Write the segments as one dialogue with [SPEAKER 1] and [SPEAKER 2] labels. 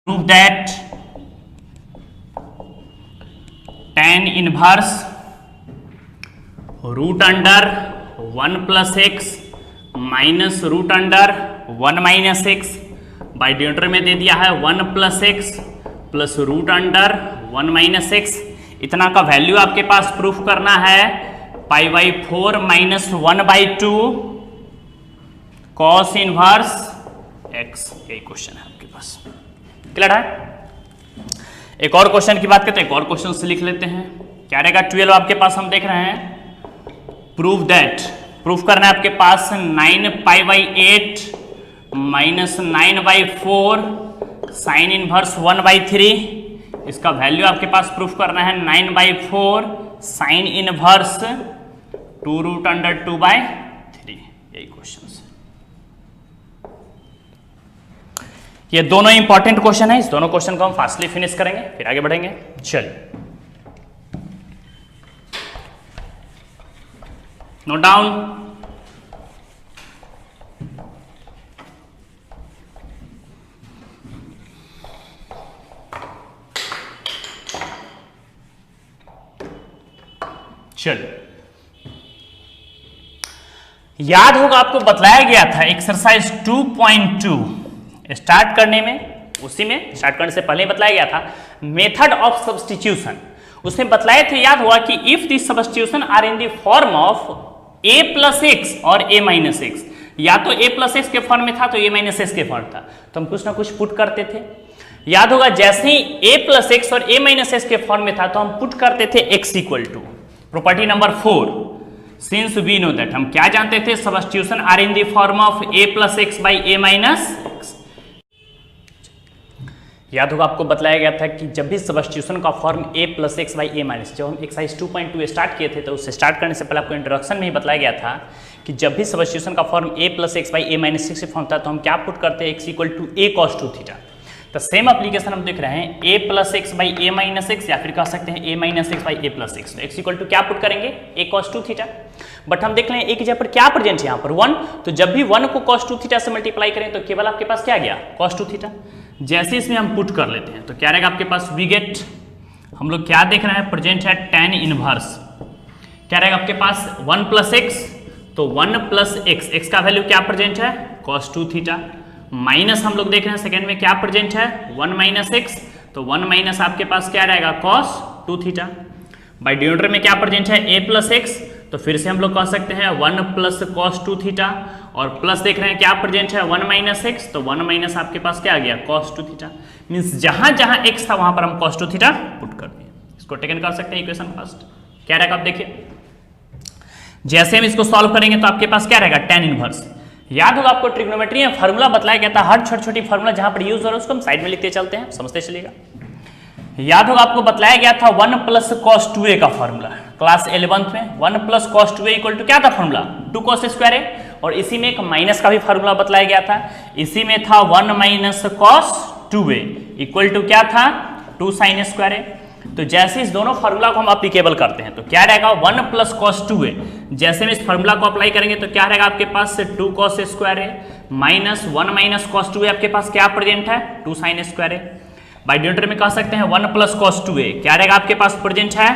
[SPEAKER 1] prove that tan inverse root under 1 plus X minus root under 1 minus X by denominator में दे दिया है 1 plus X plus root under 1 minus X. इतना का value आपके पास प्रूफ करना है pi by 4 minus 1 by 2 cos inverse X. यही क्वेश्चन है आपके पास। क्लियर है? एक और क्वेश्चन की बात करते हैं, एक और क्वेश्चन से लिख लेते हैं। क्या रहेगा 12 आपके पास हम देख रहे हैं। प्रूफ दैट, प्रूफ करना है आपके पास 9 pi by 8 minus 9 by 4 sine inverse 1 by 3। इसका वैल्यू आपके पास प्रूफ करना है 9 by 4 sine inverse 2 root under 2 by 3। यही क्वेश्चन है। ये दोनों इंपॉर्टेंट क्वेश्चन है। इस दोनों क्वेश्चन को हम फास्टली फिनिश करेंगे फिर आगे बढ़ेंगे। चलिए नोट डाउन। चलिए याद होगा आपको बतलाया गया था एक्सरसाइज 2.2 स्टार्ट करने में, उसी में स्टार्ट करने से पहले बतलाया गया था मेथड ऑफ सब्स्टिट्यूशन। उसमें बतलाए थे, याद हुआ कि if this substitution are in the form of a plus X और a माइनस एक्स, या तो a प्लस एक्स के फॉर्म में था तो a माइनस एक्स के फॉर्म था, तो हम कुछ ना कुछ पुट करते थे। याद होगा जैसे ही a प्लस एक्स और a माइनस एक्स के फॉर्म में था तो हम पुट करते थे x equal to property number 4 since we know that. हम क्या जानते थे, substitution are in the form of a plus X by a minus X. याद होगा आपको बताया गया था कि जब भी सब्स्टिट्यूशन का form a plus X by a minus, जब हम एक्सरसाइज 2.2 स्टार्ट किए थे तो उससे स्टार्ट करने से पहले आपको इंट्रोडक्शन में ही बताया गया था कि जब भी सब्स्टिट्यूशन का form a plus X by a minus X form था तो हम क्या पुट करते हैं, x equal to a cos 2 theta. तो सेम एप्लीकेशन हम देख रहे हैं a plus X by a minus X, या फिर कह सकते हैं a minus X by a plus X. तो x इक्वल टू क्या पुट करेंगे, a कॉस 2 थीटा। बट हम देख लें a की जगह पर क्या प्रेजेंट है यहाँ पर 1, तो जब भी 1 को cos 2 थीटा से मल्टीप्लाई करें तो केवल आपके पास क्या गया, cos 2 थीटा। जैसे इसमें हम पुट कर लेते हैं तो क्या रहेगा आपके पास, वी गेट, हम लोग क्या देख रहे हैं, प्रेजेंट है tan इनवर्स। क्या रहेगा आपके पास 1 प्लस एक्स, तो 1 प्लस एक्स, एक्स का वैल्यू क्या प्रेजेंट है, cos 2 थीटा, माइनस हम लोग देख रहे हैं सेकेंड में क्या प्रेजेंट है 1 माइनस एक्स, तो 1 माइनस आपके पास क्या रहेगा cos 2 थीटा। बाई डिनोमिनेटर में क्या प्रेजेंट है a प्लस एक्स, तो फिर से हम लोग कह सकते हैं 1 प्लस cos 2 थीटा, और प्लस देख रहे हैं क्या प्रेजेंट है 1 माइनस एक्स, तो 1 माइनस आपके पास क्या आ गया cos 2 थीटा। मीन्स जहां जहां x था वहां पर हम cos 2 थीटा पुट कर दिए। इसको टेकन कर सकते हैं इक्वेशन फर्स्ट। क्या रहेगा आप देखिए, जैसे हम इसको सॉल्व करेंगे तो आपके पास क्या रहेगा tan इनवर्स। याद होगा आपको ट्रिग्नोमेट्री में फार्मूला बतलाया गया था, हर छोटी छोटी फार्मूला जहां पर यूज हो रहा है उसको हम साइड में लिखते चलते हैं, समझते चलिएगा। याद होगा आपको बतलाया गया था 1 प्लस cos 2a का फार्मूला क्लास 11th में। 1 plus cos 2a equal to क्या था फार्मूला, 2 cos स्क्वायर a, और इसी में एक माइनस का भी फार्मूला बतलाया गया था। इसी में था 1 minus cos 2a equal to क्या था 2 sin स्क्वायर a। तो जैसे इस दोनों फार्मूला को हम अप्लीकेबल करते हैं तो क्या रहेगा 1 प्लस cos 2a, जैसे हम इस फार्मूला को अप्लाई करेंगे तो क्या रहेगा आपके पास 2 cos square a minus 1 minus cos 2a, आपके पास क्या प्रेजेंट है 2 sin square a। By denominator में कह सकते हैं 1 प्लस cos 2a, क्या रहेगा आपके पास प्रेजेंट है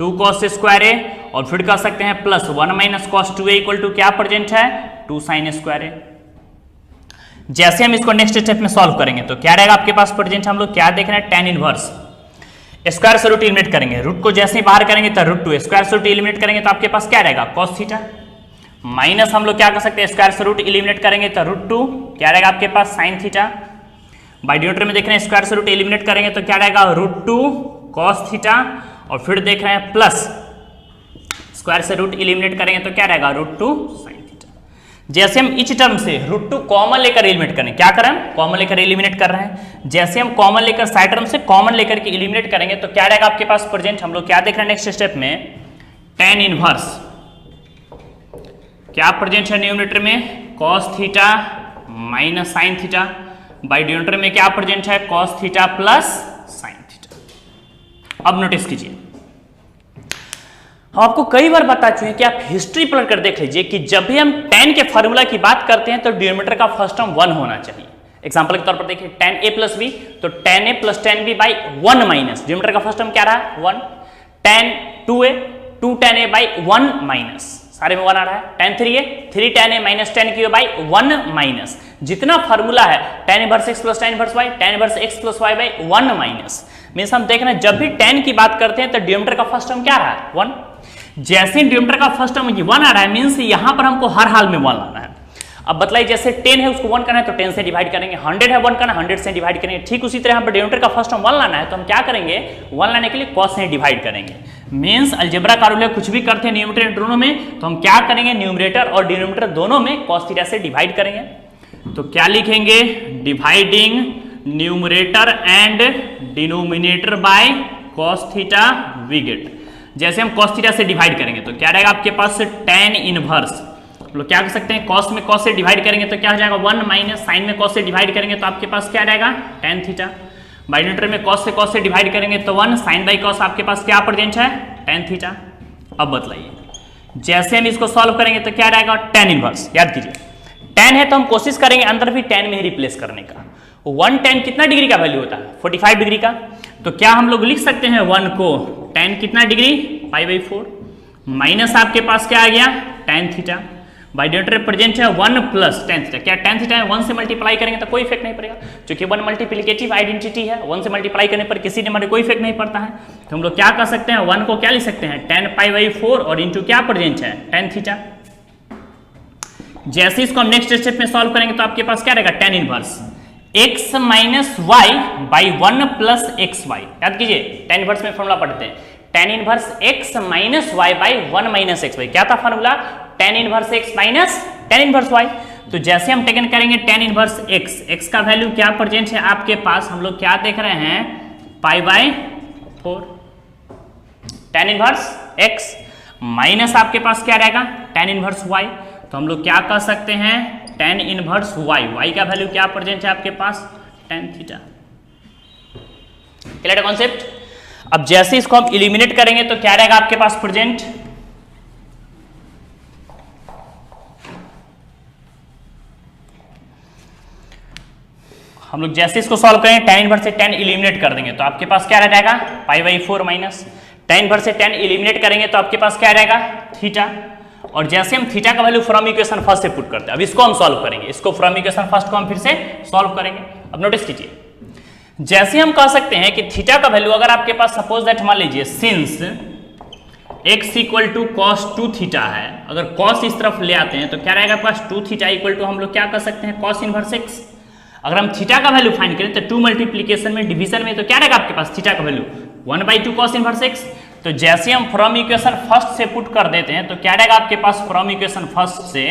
[SPEAKER 1] 2 cos स्क्वायर a, और फिर कह सकते हैं plus 1 minus cos 2a equal to क्या प्रेजेंट है 2 sin स्क्वायर a। जैसे हम इसको नेक्स्ट स्टेप में सॉल्व करेंगे तो क्या रहेगा आपके पास प्रेजेंट, हम लोग क्या देख रहे हैं tan इनवर्स। स्क्वायर से रूट एलिमिनेट करेंगे, रूट को जैसे ही बाहर करेंगे तो √2, स्क्वायर से रूट एलिमिनेट करेंगे तो आपके पास क्या रहेगा cos थीटा, माइनस हम लोग क्या कर सकते हैं स्क्वायर से रूट एलिमिनेट करेंगे तो √2, क्या रहेगा आपके पास sin थीटा। बाई डिनोमिनेटर में देख रहे हैं स्क्वायर से रूट एलिमिनेट करेंगे तो क्या रहेगा √2 cos थीटा, और फिर देख रहे हैं प्लस स्क्वायर से रूट एलिमिनेट करेंगे तो क्या रहेगा √2 sin थीटा। जैसे हम इच टर्म से √2 कॉमन लेकर एलिमिनेट करें, क्या करें कॉमन लेकर एलिमिनेट कर रहे हैं, जैसे हम कॉमन लेकर साइड टर्म से कॉमन लेकर के एलिमिनेट करेंगे तो क्या रहेगा आपके पास प्रेजेंट, हम लोग क्या देख रहे हैं नेक्स्ट स्टेप में tan इनवर्स, क्या प्रेजेंट है न्यूमरेटर में cos theta minus sin theta. By denominator में क्या प्रेजेंट है cos theta plus sin theta. अब नोटिस कीजिए, हम आपको कई बार बता चुके हैं कि आप हिस्ट्री पढ़ कर देख लीजिए कि जब भी हम tan के फॉर्मूला की बात करते हैं तो डिनोमिनेटर का फर्स्ट टर्म 1 होना चाहिए। एग्जाम्पल के तौर पर देखिए tan a प्लस बी, तो tan a plus tan b by 1 minus, denominator का फर्स्ट टर्म क्या रहा 1, tan 2a 2 tan a by 1 minus, सारे में 1 आ रहा है, tan 3a 3 tan a minus tan q by 1 minus, जितना फार्मूला है tan inverse x plus tan inverse y, tan inverse x plus y by 1 minus. Means हम देख रहे हैं जब भी tan की बात करते हैं तो डिनोमिनेटर का फर्स्ट टर्म क्या रहा है 1, जैसे डिनोमिनेटर का फर्स्ट टर्म 1 आ रहा है मीन्स यहां पर हमको हर हाल में 1 लाना है। अब बताइए जैसे 10 है उसको 1 करना है तो 10 से डिवाइड करेंगे, 100 है 1 करना 100 से डिवाइड करेंगे, ठीक उसी तरह यहाँ पर डिनोमिनेटर का फर्स्ट टर्म 1 लाना है तो हम क्या करेंगे 1 लाने के लिए cos से डिवाइड करेंगे। मीन्स अलजेब्रा कार्योलय कुछ भी करते हैं न्यूमरेटर दोनों में तो हम क्या करेंगे न्यूमरेटर और डिनोमिनेटर दोनों में cos थीटा से डिवाइड करेंगे। तो क्या लिखेंगे dividing numerator and denominator by cos theta we get. जैसे हम cos थीटा से डिवाइड करेंगे तो क्या रहेगा आपके पास tan इनवर्स, लोग क्या कर सकते हैं cos में cos से डिवाइड करेंगे तो क्या हो जाएगा 1 माइनस, साइन में cos से डिवाइड करेंगे तो आपके पास क्या रहेगा tan थीटा, बाई डिनोमिनेटर में cos से डिवाइड करेंगे तो 1, साइन बाई cos आपके पास क्या प्रेजेंट है tan थीटा। अब बताइए जैसे हम इसको सॉल्व करेंगे तो क्या रहेगा tan इनवर्स, याद कीजिए tan है तो हम कोशिश करेंगे अंदर भी tan में ही रिप्लेस करने का। 1 tan कितना डिग्री का वैल्यू होता है 45 डिग्री का, तो क्या हम लोग लिख सकते हैं 1 को tan कितना डिग्री π/4 माइनस आपके पास क्या आ गया tan theta, by denominator present है 1 प्लस tan थीटा, क्या tan थीटा है 1 से मल्टीप्लाई करेंगे तो कोई इफेक्ट नहीं पड़ेगा क्योंकि 1 मल्टीप्लिकेटिव आइडेंटिटी है, 1 से मल्टीप्लाई करने पर किसी नंबर में कोई इफेक्ट नहीं पड़ता है। तो हम लोग क्या कर सकते हैं 1 को क्या लिख सकते हैं tan π/4 और इंटू क्या प्रेजेंट है tan थीटा। जैसे इसको हम नेक्स्ट स्टेप में सॉल्व करेंगे तो आपके पास क्या रहेगा tan inverse x minus Y by 1 plus X Y, याद कीजिए tan इनवर्स में फॉर्मूला पढ़ते हैं tan inverse x minus Y by 1 minus X Y, क्या था formula tan inverse x minus tan inverse y। तो जैसे हम टेकन करेंगे tan इनवर्स x का वैल्यू क्या प्रेजेंट है आपके पास, हम लोग क्या देख रहे हैं π/4 tan इनवर्स x माइनस आपके पास क्या रहेगा tan इनवर्स y, तो हम लोग क्या कर सकते हैं tan इनवर्स y का वैल्यू क्या प्रेजेंट है आपके पास tan थीटा। क्लियर है कॉन्सेप्ट। अब जैसे इसको हम इलिमिनेट करेंगे तो क्या रहेगा आपके पास प्रेजेंट, हम लोग जैसे इसको सॉल्व करेंगे tan इनवर्स से tan इलिमिनेट कर देंगे तो आपके पास क्या रह जाएगा π/4 माइनस, tan इनवर्स से tan इलिमिनेट करेंगे तो आपके पास क्या रहेगा थीटा, और जैसे हम थीटा का वैल्यू फ्रॉम इक्वेशन फर्स्ट से पुट करते हैं, अब इसको हम सॉल्व करेंगे, इसको फ्रॉम इक्वेशन फर्स्ट को हम फिर से सॉल्व करेंगे। अब नोटिस कीजिए जैसे हम कह सकते हैं कि थीटा का वैल्यू अगर आपके पास सपोज दैट मान लीजिए since x equal to cos 2 theta है, अगर cos इस तरफ ले आते हैं तो क्या रहेगा आपके पास 2 थीटा इक्वल टू हम लोग क्या कर सकते हैं cos इनवर्स x। अगर हम थीटा का वैल्यू फाइंड करें तो 2 मल्टीप्लीकेशन में डिवीजन में तो क्या रहेगा आपके पास थीटा का वैल्यू 1/2 cos इनवर्स x। तो जैसे हम फ्रॉम इक्वेशन फर्स्ट से पुट कर देते हैं तो क्या रहेगा आपके पास फ्रॉम इक्वेशन फर्स्ट से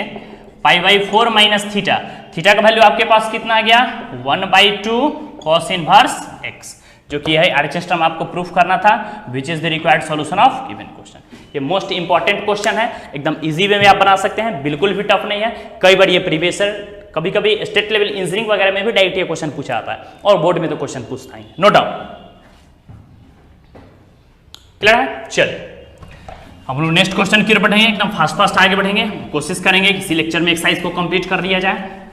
[SPEAKER 1] π/4 माइनस थीटा, थीटा का वैल्यू आपके पास कितना आ गया 1/2 cos इनवर्स x, जो कि है आरएचएस टर्म आपको प्रूफ करना था विच is the required solution of given question. ये मोस्ट इंपॉर्टेंट क्वेश्चन है, एकदम इजी वे में आप बना सकते हैं, बिल्कुल भी टफ नहीं है। कई बार ये प्रीवियस कभी कभी स्टेट लेवल इंजीनियरिंग वगैरह में भी डायरेक्ट ये क्वेश्चन पूछा आता है और बोर्ड में तो क्वेश्चन पूछता ही, नो डाउट। क्लियर है। चलिए हम लोग नेक्स्ट क्वेश्चन की ओर बढ़ेंगे, एकदम फास्ट आगे बढ़ेंगे, कोशिश करेंगे किसी लेक्चर में एक्सरसाइज को कंप्लीट कर लिया जाए।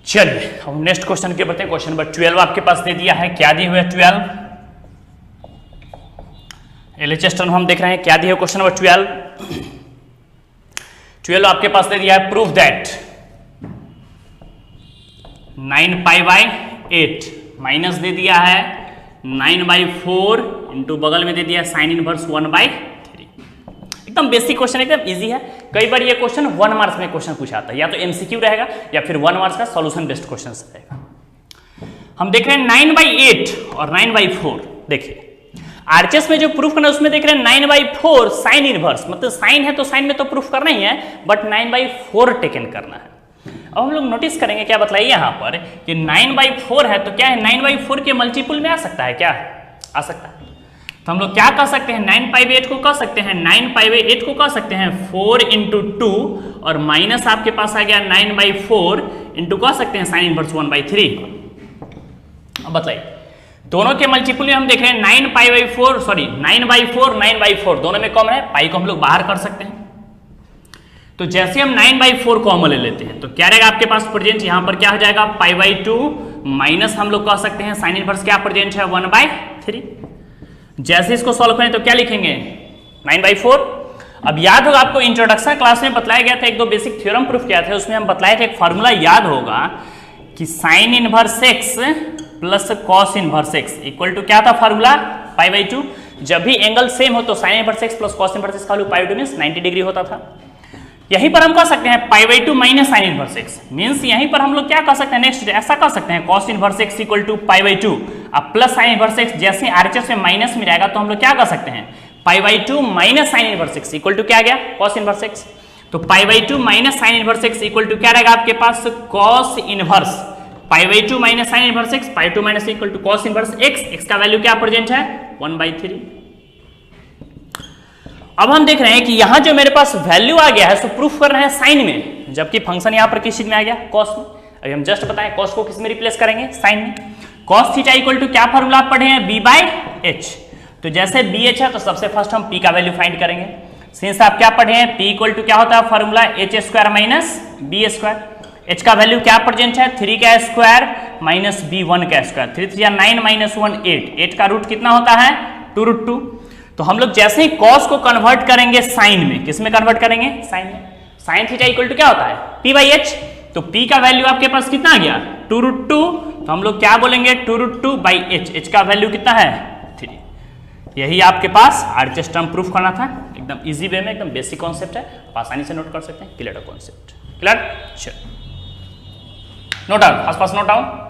[SPEAKER 1] चलिए हम नेक्स्ट क्वेश्चन के बढ़ते हैं। क्वेश्चन नंबर 12 आपके पास दे दिया है, क्या दिए हुए 12 एलएचएस टर्म हम देख रहे हैं, क्या दिया है क्वेश्चन नंबर 12 आपके पास दे दिया है प्रूफ दैट 9π/8 माइनस दे दिया है 9/4 इंटू बगल में दे दिया साइन इनवर्स 1/3। एकदम बेसिक क्वेश्चन, एकदम इजी है। कई बार ये क्वेश्चन 1 मार्क्स में क्वेश्चन पूछा आता है, या तो एमसीक्यू रहेगा या फिर 1 मार्क्स का सॉल्यूशन बेस्ड क्वेश्चन रहेगा। हम देख रहे हैं 9/8 और 9/4। देखिए आरएचएस में जो प्रूफ करना है उसमें देख रहे हैं 9/4 साइन इनवर्स, मतलब साइन है तो साइन में तो प्रूफ करना ही है, बट 9/4 टेकन करना है। अब हम लोग नोटिस करेंगे क्या बतलाइए यहाँ पर कि 9/4 है, तो क्या है 9/4 के मल्टीपल में आ सकता है क्या? आ सकता है। तो हम लोग क्या कह सकते हैं 9/8 को कह सकते हैं 9/8 को कह सकते हैं 4 × 2 और माइनस आपके पास आ गया 9/4 इंटू कह सकते हैं साइन इनवर्स 1/3। अब बताइए दोनों के मल्टीपल में हम देख रहे हैं 9/4 दोनों में कॉमन है, पाई को हम लोग बाहर कर सकते हैं। तो जैसे हम 9/4 कॉमन ले लेते हैं तो क्या रहेगा आपके पास प्रेजेंट, यहां पर क्या हो जाएगा π/2 माइनस हम लोग कह सकते हैं साइन इनवर्स क्या प्रेजेंट है 1/3। जैसे इसको सॉल्व करें तो क्या लिखेंगे 9/4। अब याद होगा आपको इंट्रोडक्शन क्लास में बताया गया था, एक दो बेसिक थ्योरम प्रूफ किया था, उसमें हम बताए थे एक फार्मूला याद होगा कि sine inverse x plus cos inverse x equal to क्या था फार्मूला π/2। जब भी एंगल सेम हो तो sine inverse x plus cos inverse x का वैल्यू π/2 मींस 90 डिग्री होता था। यहीं पर हम कह सकते हैं π/2 minus sine inverse x means यहीं पर हम लोग क्या कह सकते हैं नेक्स्ट ऐसा कह सकते हैं cos inverse x equal to π/2 अब प्लस साइन इनवर्स x जैसे आरएचएस में माइनस में रहेगा तो हम लोग क्या कह सकते हैं π/2 minus sine inverse x equal to क्या आ गया कॉस इनवर्स x। तो π/2 minus sine inverse x equal to क्या रहेगा आपके पास cos inverse π/2 minus sine inverse x π/2 minus equal to cos inverse x का वैल्यू क्या प्रेजेंट है 1/3। अब हम देख रहे हैं कि यहां जो मेरे पास वैल्यू आ गया है सो प्रूफ कर रहे हैं साइन में, जबकि फंक्शन यहां पर किस चीज में आ गया कॉस में। अभी हम जस्ट बताएं कॉस को किस में रिप्लेस करेंगे साइन में। कॉस थीटा इक्वल टू क्या फॉर्मूला आप पढ़े हैं b/h। तो जैसे bh है तो सबसे फर्स्ट हम p का वैल्यू फाइंड करेंगे। सिंस आप क्या पढ़े हैं p इक्वल टू क्या होता है formula h² minus b²। h का वैल्यू क्या प्रेजेंट है 3 का स्क्वायर माइनस b1 का स्क्वायर 3 3 9 माइनस 1 8 8 का रूट कितना होता है 2√2। तो हम लोग जैसे ही कॉस को कन्वर्ट करेंगे साइन में, किस में कन्वर्ट करेंगे साइन में। साइन थीटा इक्वल टू क्या होता है p/h। तो p का वैल्यू आपके पास कितना आ गया 2√2। तो हम लोग क्या बोलेंगे 2√2/h। h का वैल्यू कितना है 3। यही आपके पास आरएचएस टर्म प्रूफ करना था, एकदम इजी वे में, एकदम बेसिक कॉन्सेप्ट है, आप आसानी से नोट कर सकते हैं। क्लियर कॉन्सेप्ट क्लियर, चलो नोट डाउन आसपास नोट डाउन।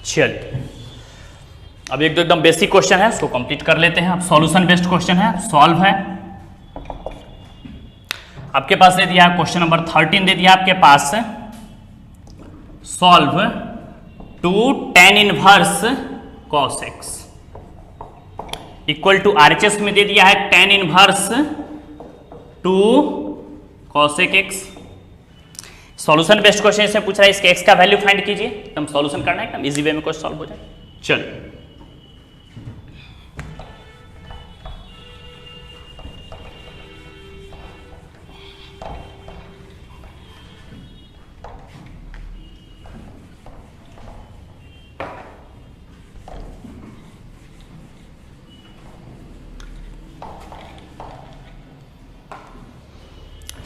[SPEAKER 1] चलिए अब एक दो एकदम बेसिक क्वेश्चन है उसको कंप्लीट कर लेते हैं। अब सॉल्यूशन बेस्ड क्वेश्चन है, सॉल्व है। आपके पास दे दिया क्वेश्चन नंबर 13 दे दिया आपके पास solve 2 tan inverse cos x equal to RHS में दे दिया है tan inverse 2 cosec x। Solution based question इसमें पूछ रहा है इसके x का वैल्यू फाइंड कीजिए, एकदम सॉल्यूशन करना है, एकदम इजी वे में क्वेश्चन सॉल्व हो जाए। चलो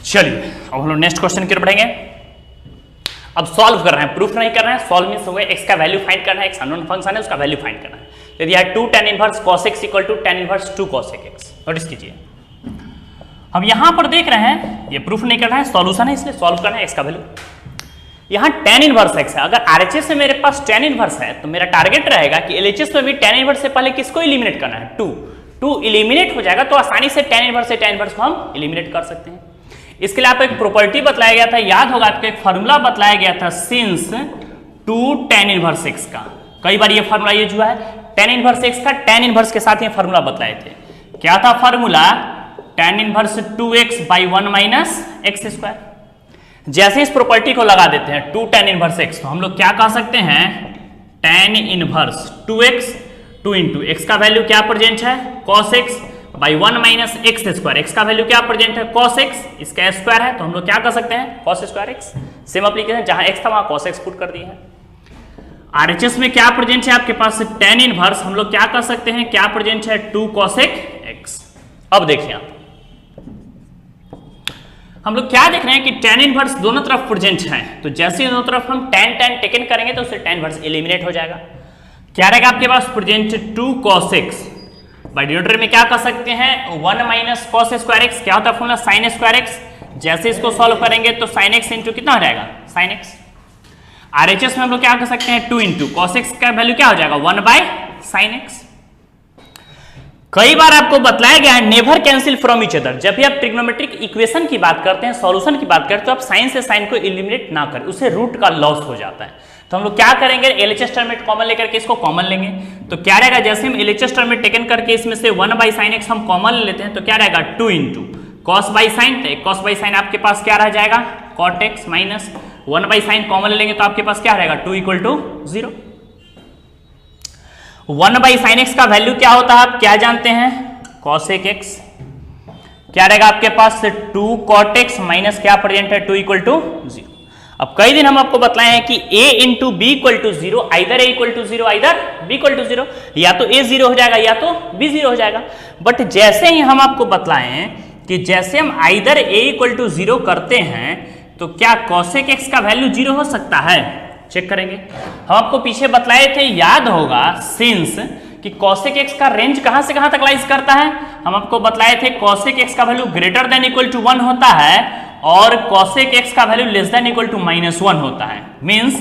[SPEAKER 1] चलिए अब हम लोग नेक्स्ट क्वेश्चन की ओर बढ़ेंगे। अब सॉल्व कर रहे हैं, प्रूफ नहीं कर रहे हैं, सॉल्व मींस हो गया x का वैल्यू फाइंड करना है, एक अननोन फंक्शन है उसका वैल्यू फाइंड करना है। यदि है 2 tan inverse cos x equal to tan inverse 2 cosec x। Notice कीजिए हम यहां पर देख रहे हैं ये प्रूफ नहीं कर रहा है, सॉल्यूशन है इसलिए सॉल्व करना है x का वैल्यू। यहां tan इनवर्स x है, अगर RHS में मेरे पास tan इनवर्स है तो मेरा टारगेट रहेगा कि LHS में भी tan इनवर्स से पहले किसको इलिमिनेट करना है 2 इलिमिनेट हो जाएगा तो आसानी से tan इनवर्स से tan इनवर्स को हम इलिमिनेट कर सकते हैं। इसके लिए आपको एक प्रॉपर्टी बतलाया गया था, याद होगा आपको एक फार्मूला बतलाया गया था सिंस 2 tan इनवर्स x का। कई बार ये फार्मूला यूज हुआ है, tan इनवर्स x का tan इनवर्स के साथ ये फार्मूला बतलाए थे। क्या था formula tan inverse 2x/1 minus x²। जैसे इस प्रॉपर्टी को लगा देते हैं 2 tan इनवर्स x तो हम लोग क्या कह सकते हैं tan inverse 2x 2 into x का वैल्यू क्या प्रेजेंट है cos x/1 minus x²। x का वैल्यू क्या प्रेजेंट है cos x, इसका स्क्वायर है तो हम लोग क्या कर सकते हैं cos² x। सेम एप्लीकेशन जहां x था वहां cos x पुट कर दिए हैं। आरएचएस में क्या प्रेजेंट है आपके पास tan इनवर्स, हम लोग क्या कर सकते हैं क्या प्रेजेंट है 2 cosec x। अब देखिए आप हम लोग क्या देख रहे हैं कि tan इनवर्स दोनों तरफ प्रेजेंट है, तो जैसे दोनों तरफ हम tan टेकन करेंगे तो उससे tan इनवर्स एलिमिनेट हो जाएगा। क्या रहेगा आपके पास present 2 cos x। By denominator में क्या कर सकते हैं 1 माइनस cos² x, क्या होता है फॉर्मूला sin² x। जैसे इसको सॉल्व करेंगे तो sin x इंटू कितना हो जाएगा sin x। आरएचएस में हम लोग क्या कर सकते हैं 2 इंटू cos x का वैल्यू क्या हो जाएगा 1/sin x। कई बार आपको बताया गया है never cancel from each other. जब भी आप ट्रिग्नोमेट्रिक इक्वेशन की बात करते हैं, सॉल्यूशन की बात करते हैं, तो आप साइन से साइन को एलिमिनेट ना करें, उससे रूट का लॉस हो जाता है। तो हम लोग क्या करेंगे, एलएचएस टर्म में कॉमन लेकर के इसको कॉमन लेंगे। तो क्या रहेगा, जैसे हम एलएचएस टर्म में टेकन करके इसमें से 1/sin x हम कॉमन ले लेते हैं, तो क्या रहेगा 2 × cos/sin। तो cos/sin आपके पास क्या रह जाएगा cot x minus 1/sin common ले लेंगे तो आपके पास क्या रहेगा 2 = 0। 1/sin x का वैल्यू क्या होता है आप क्या जानते हैं, cosec x। क्या रहेगा आपके पास 2 cot x माइनस क्या प्रेजेंट है 2 = 0। अब कई दिन हम आपको बताए हैं कि a × b = 0, either a = 0 either b = 0, या तो a 0 हो जाएगा या तो b 0 हो जाएगा। बट जैसे ही हम आपको बताए हैं कि जैसे हम आइदर a = 0 करते हैं तो क्या cosec x का वैल्यू 0 हो सकता है, चेक करेंगे। हम आपको पीछे बतलाए थे, याद होगा, सिंस कि cosec x का रेंज कहां से कहां तक लाइज करता है। हम आपको बतलाए थे cosec x का value greater than equal to 1 होता है और cosec x का value less than equal to -1 होता है। मींस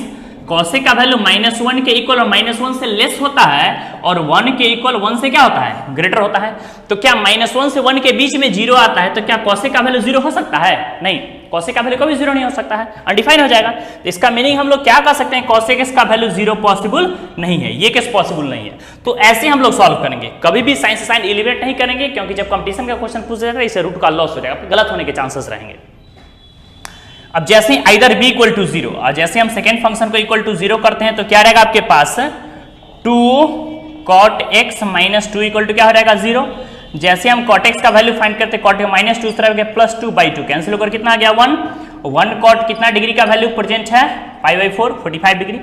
[SPEAKER 1] cosec का वैल्यू -1 के इक्वल और -1 से लेस होता है और 1 के इक्वल 1 से क्या होता है, ग्रेटर होता है। तो क्या -1 से 1 के बीच में 0 आता है, तो क्या cosec का वैल्यू 0 हो सकता है, नहीं, cosec का वैल्यू कभी 0 नहीं हो सकता है, अनडिफाइन हो जाएगा। तो इसका मीनिंग हम लोग क्या कर सकते हैं, cosec x का वैल्यू 0 पॉसिबल नहीं है, ये केस पॉसिबल नहीं है। तो ऐसे हम लोग सॉल्व करेंगे, कभी भी साइन से साइन एलिमिनेट नहीं करेंगे, क्योंकि जब कंपटीशन का क्वेश्चन पूछा जाता है इससे रूट का लॉस हो जाएगा, गलत होने के चांसेस रहेंगे। अब जैसे आइदर b = 0 और जैसे हम सेकेंड फंक्शन को इक्वल टू 0 करते हैं तो क्या रहेगा आपके पास 2 cot x माइनस 2 = क्या हो जाएगा 0। जैसे हम cot x का वैल्यू फाइंड करते हैं, cot -2 इस तरह हो गया +2/2 कैंसिल होकर कितना आ गया 1 cot कितना डिग्री का वैल्यू प्रेजेंट है π/4 45 डिग्री।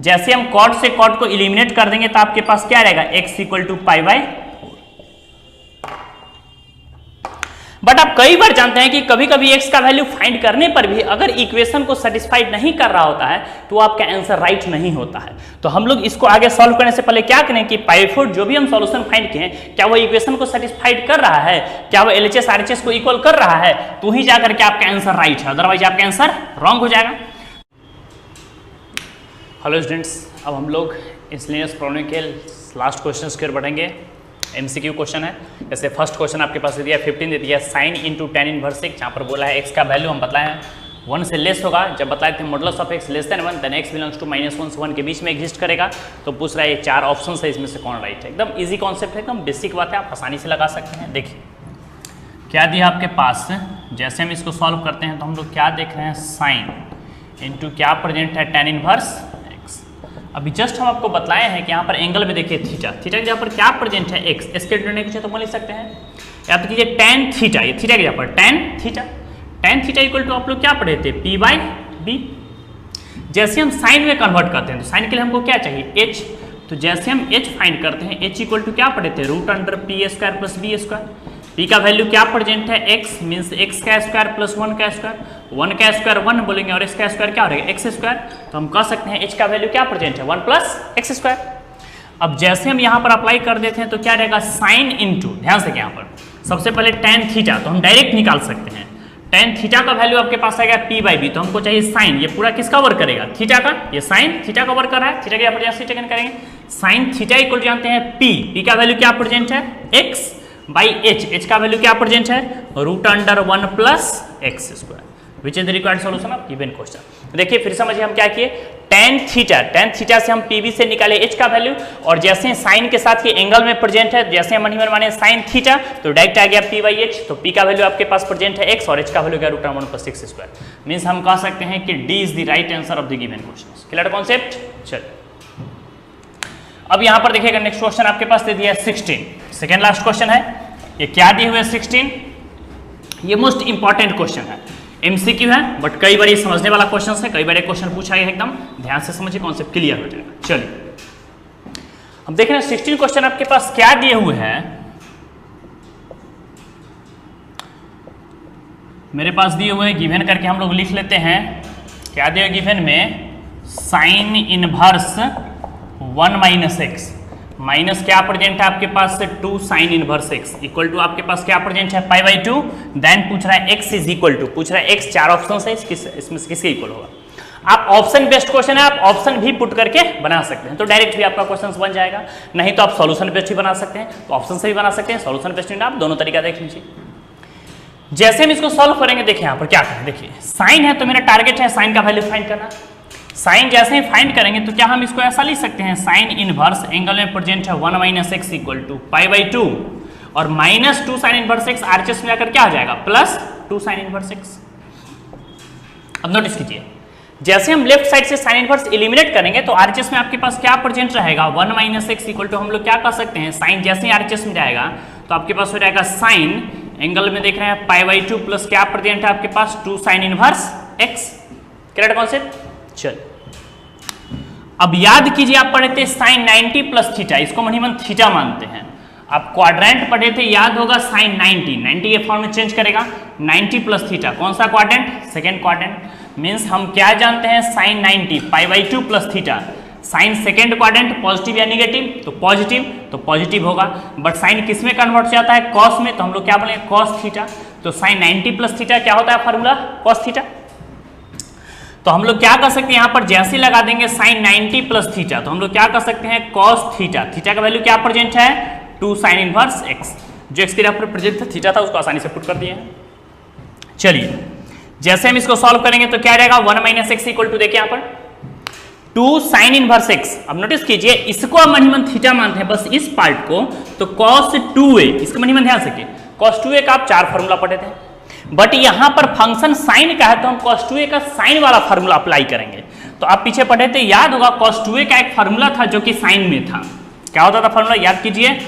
[SPEAKER 1] जैसे हम cot से cot को एलिमिनेट कर देंगे तो आपके पास क्या रहेगा x = π/4। बट आप कई बार जानते हैं कि कभी कभी x का वैल्यू फाइंड करने पर भी अगर इक्वेशन को सेटिस्फाइड नहीं कर रहा होता है तो आपका आंसर राइट नहीं होता है। तो हम लोग इसको आगे सॉल्व करने से पहले क्या करें कि π/4 जो भी हम सॉल्यूशन फाइंड किए हैं क्या वो इक्वेशन को सेटिस्फाइड कर रहा है, क्या वो LHS RHS को इक्वल कर रहा है, तो ही जाकर के आपका आंसर राइट है, अदरवाइज आपका आंसर रॉन्ग हो जाएगा। हेलो स्टूडेंट्स, अब हम लोग इंस्लिनियस प्रॉब्लम के लास्ट क्वेश्चन की ओर बढ़ेंगे। MCQ क्वेश्चन है। जैसे फर्स्ट क्वेश्चन आपके पास दे दिया 15 दे दिया sin × tan इनवर्स x, जहाँ पर बोला है x का वैल्यू हम बताए हैं 1 से लेस होगा। जब बताए थे modulus of x less than 1 then x belongs to -1 से 1 के बीच में एग्जिस्ट करेगा। तो पूछ रहा है ये 4 ऑप्शन है, इसमें से कौन राइट है। एकदम ईजी कॉन्सेप्ट है, एकदम बेसिक बात है, आप आसानी से लगा सकते हैं। देखिए क्या दिया आपके पास, जैसे हम इसको सॉल्व करते हैं तो हम लोग क्या देख रहे हैं sin × क्या प्रेजेंट है tan इनवर्स। अभी जस्ट हम आपको बताए हैं कि यहाँ पर एंगल में देखिए थीटा की जगह पर क्या प्रेजेंट है x, इसके डिनोमिनेटर कुछ है तो हम लिख सकते हैं, या तो कीजिए tan थीटा, ये थीटा की जगह पर tan थीटा इक्वल टू आप लोग क्या पढ़े थे p/b। जैसे हम साइन में कन्वर्ट करते हैं तो साइन के लिए हमको क्या चाहिए h, तो जैसे हम h फाइंड करते हैं h इक्वल टू क्या पढ़े थे √p² + b²। p का वैल्यू क्या प्रेजेंट है x, मीन्स x² + 1 का स्क्वायर, 1 का स्क्वायर 1 बोलेंगे और x का स्क्वायर क्या हो रहेगा x²। तो हम कह सकते हैं h का वैल्यू क्या प्रेजेंट है 1 + x²। अब जैसे हम यहाँ पर अप्लाई कर देते हैं तो क्या रहेगा साइन इंटू, ध्यान से यहाँ पर सबसे पहले tan थीटा, तो हम डायरेक्ट निकाल सकते हैं। tan थीटा का वैल्यू आपके पास आएगा p/b, तो हमको चाहिए साइन, ये पूरा किसका वर्क करेगा थीटा का, ये साइन थीटा का वर्क कर रहा है, थीटा के यहाँ पर टेकन करेंगे साइन थीटा इक्वल जानते हैं p का वैल्यू क्या प्रेजेंट है x/h, h का वैल्यू क्या प्रेजेंट है √1 + x², which is the required solution of given question. देखिए फिर समझिए हम क्या किए, tan थीटा से हम pb से निकाले h का वैल्यू, और जैसे साइन के साथ ये एंगल में प्रेजेंट है, जैसे हम माने साइन थीटा तो डायरेक्ट आ गया p/h, तो p का वैल्यू आपके पास प्रेजेंट है x और h का वैल्यू क्या √1 + x²। मींस हम कह सकते हैं कि d is the right answer of the given question. Clear concept. चलिए अब यहाँ पर देखिएगा नेक्स्ट क्वेश्चन आपके पास दे दिया है 16, सेकेंड लास्ट क्वेश्चन है। ये क्या दिए हुए 16, ये मोस्ट इंपॉर्टेंट क्वेश्चन है, MCQ है, बट कई बार ये समझने वाला क्वेश्चन है, कई बार ये क्वेश्चन पूछा गया है, एकदम ध्यान से समझिए, कॉन्सेप्ट क्लियर हो जाएगा। चलिए हम देख रहे हैं 16 क्वेश्चन आपके पास क्या दिए हुए हैं, मेरे पास दिए हुए गिवन करके हम लोग लिख लेते हैं। क्या दिए गिवन में साइन इनवर्स 1 - x माइनस क्या प्रेजेंट है आपके पास 2 sin inverse x equal to आपके पास क्या प्रेजेंट है π/2। देन पूछ रहा है x इज इक्वल टू, पूछ रहा है x, 4 ऑप्शन है, इसमें से किसके इक्वल होगा। आप ऑप्शन बेस्ड क्वेश्चन है, आप ऑप्शन भी पुट करके बना सकते हैं, तो डायरेक्ट भी आपका क्वेश्चन बन जाएगा। नहीं तो आप सॉल्यूशन बेस्ड भी बना सकते हैं, तो ऑप्शन से भी बना सकते हैं, सॉल्यूशन बेस्ड आप दोनों तरीका देख लीजिए। जैसे हम इसको सॉल्व करेंगे, देखिए यहाँ पर क्या करें, देखिए साइन है तो मेरा टारगेट है साइन का वैल्यू फाइंड करना। साइन जैसे ही फाइंड करेंगे तो क्या हम इसको ऐसा लिख सकते हैं, साइन इनवर्स एंगल में प्रेजेंट है 1 माइनस एक्स इक्वल टू π/2 और -2 साइन इनवर्स एक्स आरएचएस में आकर क्या आ जाएगा, +2 साइन इनवर्स एक्स। अब नोटिस कीजिए, जैसे हम लेफ्ट साइड से साइन इनवर्स एलिमिनेट करेंगे तो आरएचएस में आपके पास क्या प्रेजेंट रहेगा, 1 माइनस एक्स इक्वल टू हम लोग क्या कर सकते हैं, साइन जैसे ही आरएचएस में जाएगा तो आपके पास हो जाएगा साइन एंगल में देख रहे हैं π/2 प्लस क्या प्रेजेंट है आपके पास 2 sine inverse x. Clear concept? चल अब याद कीजिए, आप पढ़े थे साइन 90 प्लस थीटा, इसको मन थीटा मानते हैं। आप क्वाड्रेंट पढ़े थे, याद होगा साइन 90 के फॉर्म में चेंज करेगा 90 प्लस थीटा। कौन सा क्वाड्रेंट, सेकेंड क्वाड्रेंट। मीन्स हम क्या जानते हैं, sine 90 π/2 plus theta. Sine second quadrant positive या निगेटिव, तो पॉजिटिव होगा। बट साइन किस में कन्वर्ट हो जाता है, कॉस में, तो हम लोग क्या बोलेंगे कॉस थीटा। तो साइन 90 प्लस थीटा क्या होता है फार्मूला, कॉस थीटा। तो हम लोग क्या कर सकते हैं, यहाँ पर जैसे लगा देंगे साइन 90 प्लस थीटा, तो हम लोग क्या कर सकते हैं कॉस थीटा। थीटा का वैल्यू क्या प्रेजेंट है, 2 साइन इनवर्स एक्स। जो एक्स के यहाँ पर प्रेजेंट था थीटा था, उसको आसानी से पुट कर दिए। चलिए जैसे हम इसको सॉल्व करेंगे तो क्या रहेगा, 1 माइनस एक्स इक्वल टू, देखिए यहाँ पर 2 साइन इनवर्स एक्स। अब नोटिस कीजिए, इसको आप मन थीटा मानते हैं, बस इस पार्ट को, तो cos 2a, इसको मन ध्यान से, cos 2a का आप 4 फार्मूला पढ़े थे, बट यहां पर फंक्शन साइन का है तो हम cos 2a का साइन वाला फार्मूला अप्लाई करेंगे। तो आप पीछे पढ़े थे, याद होगा cos 2a का एक फार्मूला था जो कि साइन में था। क्या होता था फार्मूला, याद कीजिए,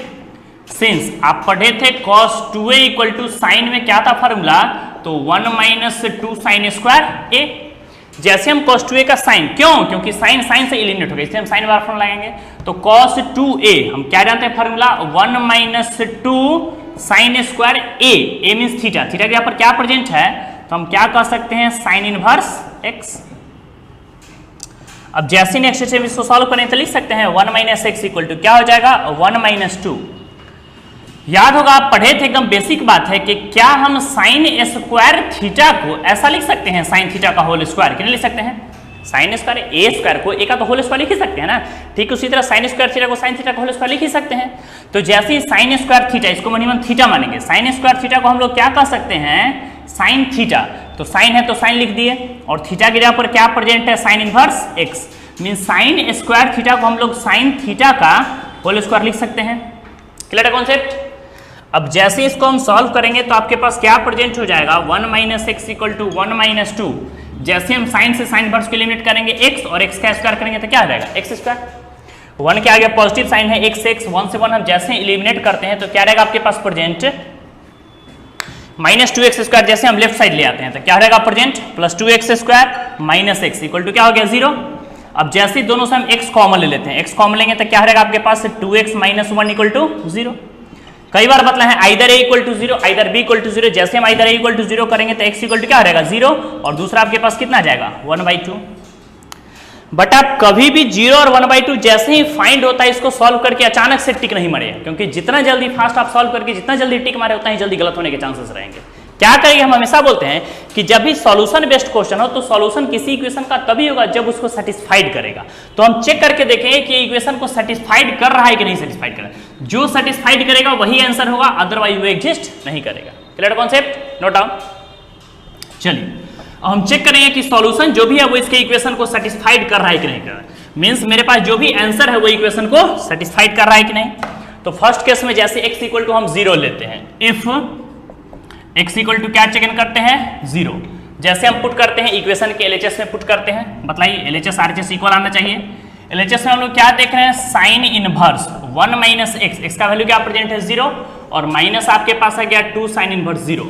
[SPEAKER 1] सिंस आप पढ़े थे cos 2a equal to sign में क्या था फार्मूला, तो 1 माइनस 2 साइन स्क्वायर a। जैसे हम cos 2a का साइन, क्यों, क्योंकि साइन साइन से एलिमिनेट हो गया, इसलिए हम साइन वाला फार्मूला लगाएंगे। तो cos 2a हम क्या जानते हैं formula, 1 minus 2 sine square a means theta. Theta के यहाँ पर क्या प्रेजेंट है, तो हम क्या कर सकते हैं, साइन इनवर्स x। अब जैसे नेक्स्ट स्टेप इसको सॉल्व करें तो लिख सकते हैं 1 माइनस एक्स इक्वल टू क्या हो जाएगा, 1 माइनस 2। याद होगा आप पढ़े थे, एकदम बेसिक बात है कि क्या हम साइन स्क्वायर थीटा को ऐसा लिख सकते हैं, साइन थीटा का होल स्क्वायर, क्यों नहीं लिख सकते हैं, साइन स्क्वायर ए स्क्वायर को ए का तो होल स्क्वायर लिख ही सकते हैं ना। ठीक उसी तरह साइन स्क्वायर थीटा को साइन थीटा का होल स्क्वायर लिख ही सकते हैं। तो जैसे ही साइन स्क्वायर थीटा, इसको मन थीटा मानेंगे, साइन स्क्वायर थीटा को हम लोग क्या कर सकते हैं, साइन थीटा। तो साइन है तो साइन लिख दिए, और थीटा के जगह पर क्या प्रेजेंट है, sine inverse x. Mean sine square theta को हम लोग साइन थीटा का होल स्क्वायर लिख सकते हैं। क्लियर है कॉन्सेप्ट? अब जैसे इसको हम सॉल्व करेंगे तो आपके पास क्या प्रेजेंट हो जाएगा, 1 minus x equal to 1 minus 2। जैसे हम साइन से साइन इनवर्स को एलिमिनेट करेंगे x, और x का स्क्वायर करेंगे तो क्या आ जाएगा, x स्क्वायर। 1 के आगे पॉजिटिव साइन है, x 1 से 1 हम जैसे एलिमिनेट करते हैं तो क्या रहेगा आपके पास प्रेजेंट, माइनस 2x स्क्वायर। जैसे हम लेफ्ट साइड ले आते हैं तो क्या रहेगा present, plus 2x square minus x equal to क्या हो गया, 0। अब जैसे दोनों से हम x कॉमन ले लेते हैं, x कॉमन लेंगे तो क्या रहेगा आपके पास, 2x माइनस 1 इक्वल टू 0। कई बार बतला है either a equal to 0 either b equal to 0। जैसे हम आइदर a इक्वल टू 0 करेंगे तो x इक्वल टू क्या रहेगा, 0, और दूसरा आपके पास कितना आ जाएगा, 1/2। बट आप कभी भी 0 और 1/2 जैसे ही फाइंड होता है, इसको सॉल्व करके अचानक से टिक नहीं मारे, क्योंकि जितना जल्दी फास्ट आप सॉल्व करके जितना जल्दी टिक मारे उतना ही जल्दी गलत होने के चांसेस रहेंगे। क्या करेंगे, हम हमेशा बोलते हैं कि जब भी सॉल्यूशन बेस्ड क्वेश्चन हो तो सॉल्यूशन किसी इक्वेशन का तभी होगा जब उसको सेटिस्फाइड करेगा। तो हम चेक करके देखेंगे कि इक्वेशन को सेटिस्फाइड कर रहा है कि नहीं सेटिस्फाइड कर रहा है। जो सेटिस्फाइड करेगा वही आंसर होगा, अदरवाइज वो एग्जिस्ट नहीं करेगा। Clear concept, note down. चलिए अब हम चेक करेंगे कि सॉल्यूशन जो भी है वो इसके इक्वेशन को सेटिस्फाइड कर रहा है कि नहीं कर रहा है। मीन्स मेरे पास जो भी आंसर है वो इक्वेशन को सेटिस्फाइड कर रहा है कि नहीं। तो फर्स्ट केस में जैसे x इक्वल टू हम 0 लेते हैं, इफ x इक्वल टू क्या चेक इन करते हैं, 0। जैसे हम पुट करते हैं इक्वेशन के LHS में पुट करते हैं, बताइए LHS RHS इक्वल आना चाहिए। LHS में हम लोग क्या देख रहे हैं, sign inverse 1 minus x, x का वैल्यू क्या प्रेजेंट है, 0, और माइनस आपके पास आ गया 2 साइन इनवर्स 0।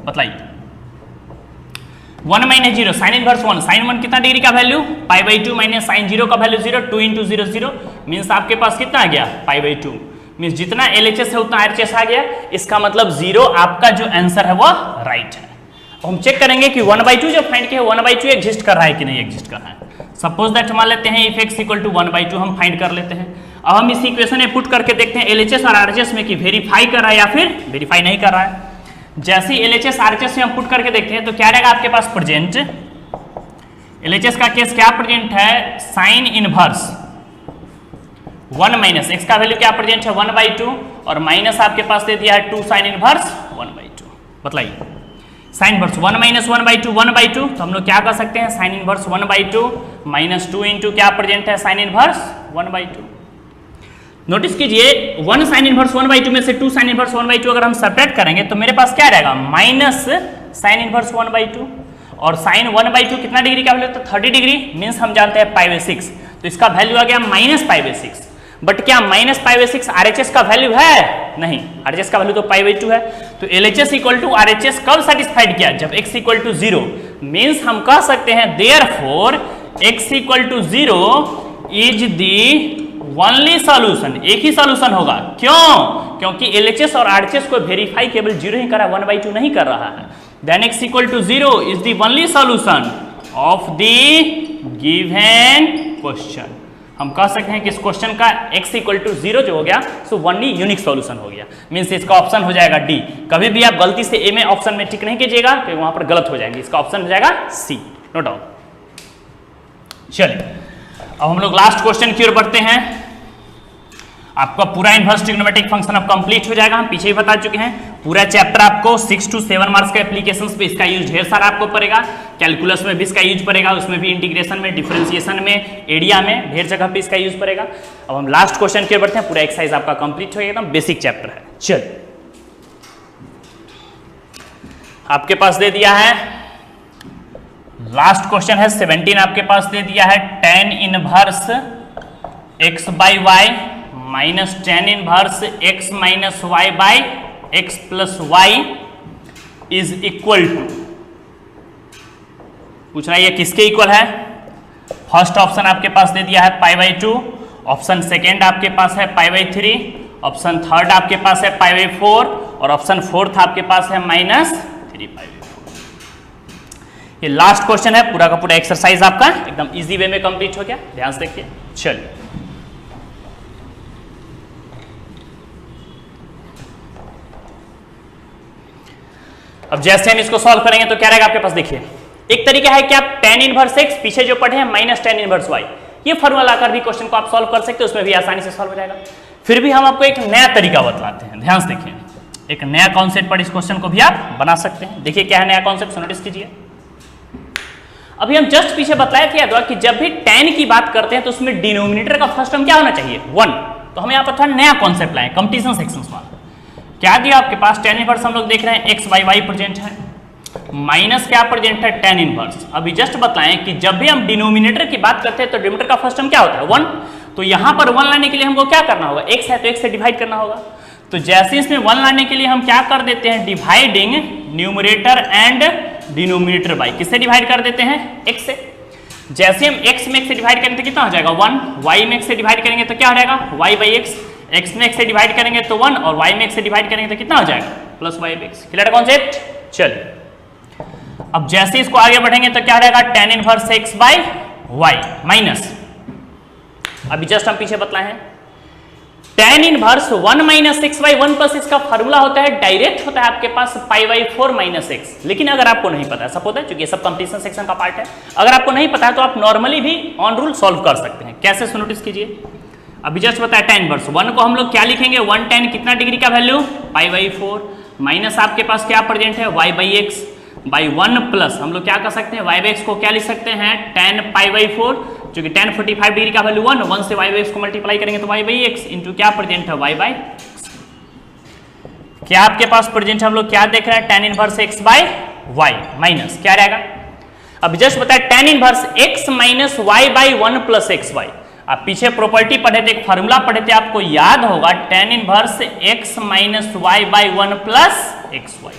[SPEAKER 1] बताइए 1 माइनस 0 साइन इनवर्स 1, साइन 1 कितना डिग्री का वैल्यू, π/2 माइनस साइन 0 का वैल्यू 0, 2 इंटू 0 0 मीन्स आपके पास कितना आ गया, π/2। मीन्स जितना LHS है उतना RHS आ गया। इसका मतलब 0 आपका जो आंसर है वो राइट है। हम चेक करेंगे कि 1/2 जो फाइंड किया 1/2 एग्जिस्ट कर रहा है कि नहीं एग्जिस्ट कर रहा है। सपोज दैट मान लेते हैं इफ x इक्वल टू 1/2 हम फाइंड कर लेते हैं। अब हम इस इक्वेशन में पुट करके देखते हैं LHS और RHS में कि वेरीफाई कर रहा है या फिर वेरीफाई नहीं कर रहा है। जैसे LHS RHS में हम पुट करके देखते हैं तो क्या रहेगा आपके पास प्रेजेंट, एलएचएस का केस क्या प्रेजेंट है, साइन इनवर्स 1 माइनस एक्स का वैल्यू क्या प्रेजेंट है 1/2 और माइनस आपके पास दे दिया है 2 साइन इनवर्स 1/2। बताइए साइन इनवर्स 1 माइनस 1/2 1/2, तो हम लोग क्या कर सकते हैं साइन इनवर्स 1/2 माइनस 2 इंटू क्या प्रेजेंट है साइन इनवर्स 1/2। नोटिस कीजिए 1 साइन इनवर्स 1/2 में से 2 साइन इनवर्स 1/2 अगर हम सब्ट्रैक्ट करेंगे तो मेरे पास क्या रहेगा माइनस साइन इनवर्स 1/2 और साइन 1/2 कितना डिग्री का वैल्यू होता है 30 डिग्री, मीन्स हम जानते हैं π/6, तो इसका वैल्यू आ गया माइनस π/6। बट क्या माइनस π/6 आरएचएस का वैल्यू है, नहीं, आरएचएस का वैल्यू तो π/2 है। तो एलएचएस इक्वल टू आरएचएस कब सेटिस्फाइड किया, जब x इक्वल टू 0, मीन्स हम कह सकते हैं therefore x equal to 0 is the only solution, एक ही सॉल्यूशन होगा। क्यों, क्योंकि एलएचएस और आरएचएस को वेरीफाई केवल 0 ही कर रहा है, 1/2 नहीं कर रहा है। Then x equal to 0 is the only solution of the given question. हम कह सकते हैं कि इस क्वेश्चन का x इक्वल टू 0 जो हो गया सो ओनली यूनिक सॉल्यूशन हो गया, मीन्स इसका ऑप्शन हो जाएगा डी। कभी भी आप गलती से ए में ऑप्शन में टिक नहीं कीजिएगा क्योंकि वहां पर गलत हो जाएंगे, इसका ऑप्शन हो जाएगा सी, नोट डाउन। चलिए अब हम लोग लास्ट क्वेश्चन की ओर बढ़ते हैं। आपका पूरा इनवर्स ट्रिग्नोमेट्रिक फंक्शन अब कंप्लीट हो जाएगा, हम पीछे ही बता चुके हैं। पूरा चैप्टर आपको 6 to 7 मार्क्स का एप्लीकेशंस पे इसका यूज ढेर सारा आपको पड़ेगा, कैलकुलस में भी इसका यूज पड़ेगा, उसमें भी इंटीग्रेशन में, डिफरेंशिएशन में, एरिया में, ढेर जगह पे इसका यूज पड़ेगा। अब हम लास्ट क्वेश्चन की ओर बढ़ते हैं, पूरा एक्सरसाइज आपका कंप्लीट हो गया, एकदम बेसिक चैप्टर है। चलिए आपके पास दे दिया है लास्ट क्वेश्चन है 17, आपके पास दे दिया है tan inverse x/y minus tan inverse x minus y by x plus y is equal to, पूछ रहा है ये किसके इक्वल है। फर्स्ट ऑप्शन आपके पास दे दिया है π/2, ऑप्शन सेकेंड आपके पास है π/3, ऑप्शन थर्ड आपके पास है π/4 और ऑप्शन फोर्थ आपके पास है -3π/4। ये लास्ट क्वेश्चन है, पूरा का पूरा एक्सरसाइज आपका एकदम इजी वे में कंप्लीट हो गया, ध्यान से देखिए। चलिए अब जैसे हम इसको सॉल्व करेंगे तो क्या रहेगा आपके पास, देखिए एक तरीका है कि आप tan इनवर्स x पीछे जो पढ़े हैं माइनस tan इनवर्स y, ये फॉर्मूला लाकर भी क्वेश्चन को आप सॉल्व कर सकते हो, उसमें भी आसानी से सॉल्व हो जाएगा। फिर भी हम आपको एक नया तरीका बतलाते हैं, ध्यान से देखिए, एक नया कॉन्सेप्ट पर इस क्वेश्चन को भी आप बना सकते हैं। देखिए क्या है नया कॉन्सेप्ट, नोटिस कीजिए। अभी हम जस्ट पीछे बताया था कि जब भी tan की बात करते हैं तो उसमें डिनोमिनेटर का फर्स्ट टर्म क्या होना चाहिए 1, तो हम यहाँ पर थोड़ा नया कॉन्सेप्ट लाए, कंपटीशन सेक्शंस वाला। क्या दिया आपके पास tan इनवर्स, हम लोग देख रहे हैं x/y प्रेजेंट है, माइनस क्या प्रेजेंट है tan इनवर्स। अभी जस्ट बताएं कि जब भी हम डिनोमिनेटर की बात करते हैं तो डिनोमिनेटर का फर्स्ट टर्म क्या होता है 1, तो यहाँ पर 1 लाने के लिए हमको क्या करना होगा, x है तो x से डिवाइड करना होगा। तो जैसे इसमें 1 लाने के लिए हम क्या कर देते हैं, dividing numerator and denominator by, किससे डिवाइड कर देते हैं x से। जैसे हम x में x से डिवाइड करेंगे तो कितना हो जाएगा 1, y में x से डिवाइड करेंगे तो क्या हो जाएगा y/x, x में x से डिवाइड करेंगे तो 1 और y में x से डिवाइड करेंगे तो कितना हो जाएगा प्लस y/x। Clear concept. चलिए अब जैसे इसको आगे बढ़ेंगे तो क्या रहेगा tan इनवर्स x/y माइनस, अभी जस्ट हम पीछे बतलाए हैं tan inverse 1 minus x/1 plus इसका फॉर्मूला होता है, डायरेक्ट होता है आपके पास π/4 माइनस x। लेकिन अगर आपको नहीं पता है, सब होता है क्योंकि ये सब कंपटीशन सेक्शन का पार्ट है, अगर आपको नहीं पता है तो आप नॉर्मली भी ऑन रूल सॉल्व कर सकते हैं। कैसे, नोटिस कीजिए। अभी जस्ट बताया tan इनवर्स 1 को हम लोग क्या लिखेंगे, 1 tan कितना डिग्री का वैल्यू π/4 माइनस आपके पास क्या प्रेजेंट है y/x बाई 1 प्लस हम लोग क्या कर सकते हैं y/x को क्या लिख सकते हैं tan π/4, क्योंकि tan 45 डिग्री का वैल्यू 1 से y/x को मल्टीप्लाई करेंगे तो y/x इंटू क्या प्रेजेंट है y/x। क्या आपके पास प्रेजेंट हम लोग क्या देख रहे हैं tan इनवर्स x/y माइनस क्या रहेगा। अब जस्ट बताया tan inverse x minus y/1 plus xy। आप पीछे प्रॉपर्टी पढ़े थे, एक फार्मूला पढ़े थे, आपको याद होगा tan inverse x minus y/1 plus xy।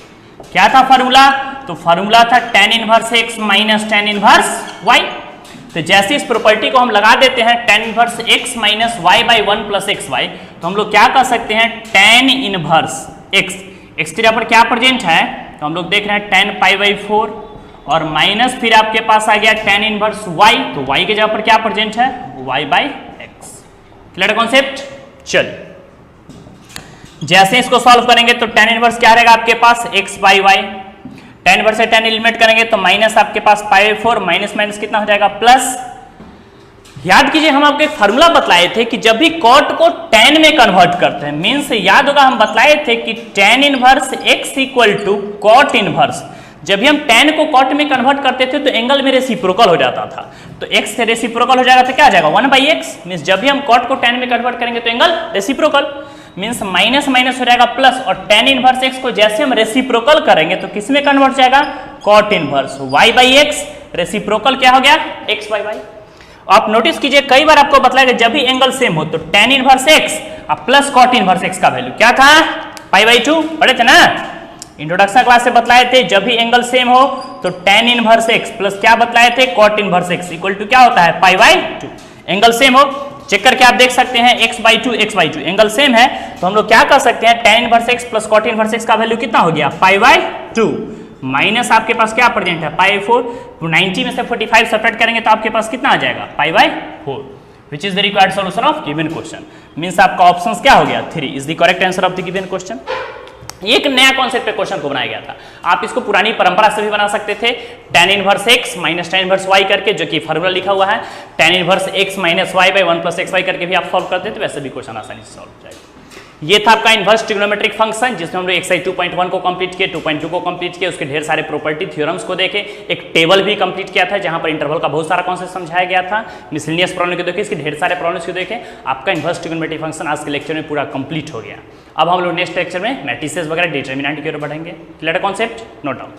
[SPEAKER 1] क्या था फार्मूला, तो फार्मूला था tan inverse x minus tan inverse y। तो जैसे इस प्रॉपर्टी को हम लगा देते हैं tan inverse x minus y/1 plus xy, तो हम लोग क्या कर सकते हैं tan इनवर्स x की जगह पर क्या प्रेजेंट है, तो हम लोग देख रहे हैं tan π/4 और माइनस फिर आपके पास आ गया tan इनवर्स y, तो y की जगह पर क्या प्रेजेंट है y/x। Clear concept. चलिए जैसे इसको सॉल्व करेंगे तो tan इनवर्स क्या रहेगा आपके पास x/y, tan इनवर्स से tan एलिमिनेट करेंगे तो माइनस आपके पास π/4 माइनस माइनस कितना हो जाएगा प्लस। याद कीजिए हम आपको एक फार्मूला बतलाए थे कि जब भी कॉट को tan में कन्वर्ट करते हैं, मीन्स याद होगा हम बतलाए थे कि tan inverse x equal to cot inverse. जब भी हम tan को कॉट में कन्वर्ट करते थे तो एंगल में रेसिप्रोकल हो जाता था, तो x से रेसिप्रोकल हो जाएगा तो क्या आ जाएगा 1/x। मीन्स जब भी हम कॉट को tan में कन्वर्ट करेंगे तो angle reciprocal, means minus minus हो जाएगा प्लस, और tan इनवर्स x को जैसे हम रेसिप्रोकल करेंगे तो किस में कन्वर्ट हो जाएगा कॉट इनवर्स y/x, रेसिप्रोकल क्या हो गया x/y। आप नोटिस कीजिए कई बार आपको बतलाएगा जब भी एंगल सेम हो तो tan इनवर्स x और प्लस कॉट इनवर्स x का वैल्यू क्या था π/2, पढ़े थे ना इंट्रोडक्शन क्लास से बतलाए थे। जब भी एंगल सेम हो तो tan इनवर्स x प्लस क्या बतलाए थे cot inverse x equal to क्या होता है π/2। एंगल सेम हो चेक करके आप देख सकते हैं x/2 एंगल सेम है तो हम लोग क्या कर सकते हैं tan inverse x plus cot inverse x का वैल्यू कितना हो गया π/2 माइनस आपके पास क्या प्रेजेंट है π/4, 90 में से 45 सेपरेट करेंगे तो आपके पास कितना आ जाएगा π/4, which is the required solution of given question. Means आपका ऑप्शंस क्या हो गया 3 is the correct answer of the given question. एक नया कॉन्सेप्ट पे क्वेश्चन को बनाया गया था, आप इसको पुरानी परंपरा से भी बना सकते थे, tan inverse x minus tan inverse y करके, जो कि फार्मूला लिखा हुआ है tan inverse x minus y by 1 plus xy करके भी आप सॉल्व करते थे, वैसे भी क्वेश्चन आसानी से सॉल्व हो जाएगा। ये था आपका इनवर्स ट्रिग्नोमेट्रिक फंक्शन जिसमें हम लोग एक्सरसाइज 2.1 को कंप्लीट किए, 2.2 को कंप्लीट किए, उसके ढेर सारे प्रॉपर्टी थ्योरम्स को देखे, एक टेबल भी कंप्लीट किया था जहां पर इंटरवल का बहुत सारा कॉन्सेप्ट समझाया गया था, मिसलेनियस प्रॉब्लम को देखे, इसके ढेर सारे प्रॉब्लम्स को देखे। आपका इनवर्स ट्रिग्नोमेट्रिक फंक्शन आज के लेक्चर में पूरा कंप्लीट हो गया। अब हम लोग नेक्स्ट लेक्चर में मैट्रिसेस वगैरह डिटरमिनेंट की ओर बढ़ेंगे। Clear concept, note down.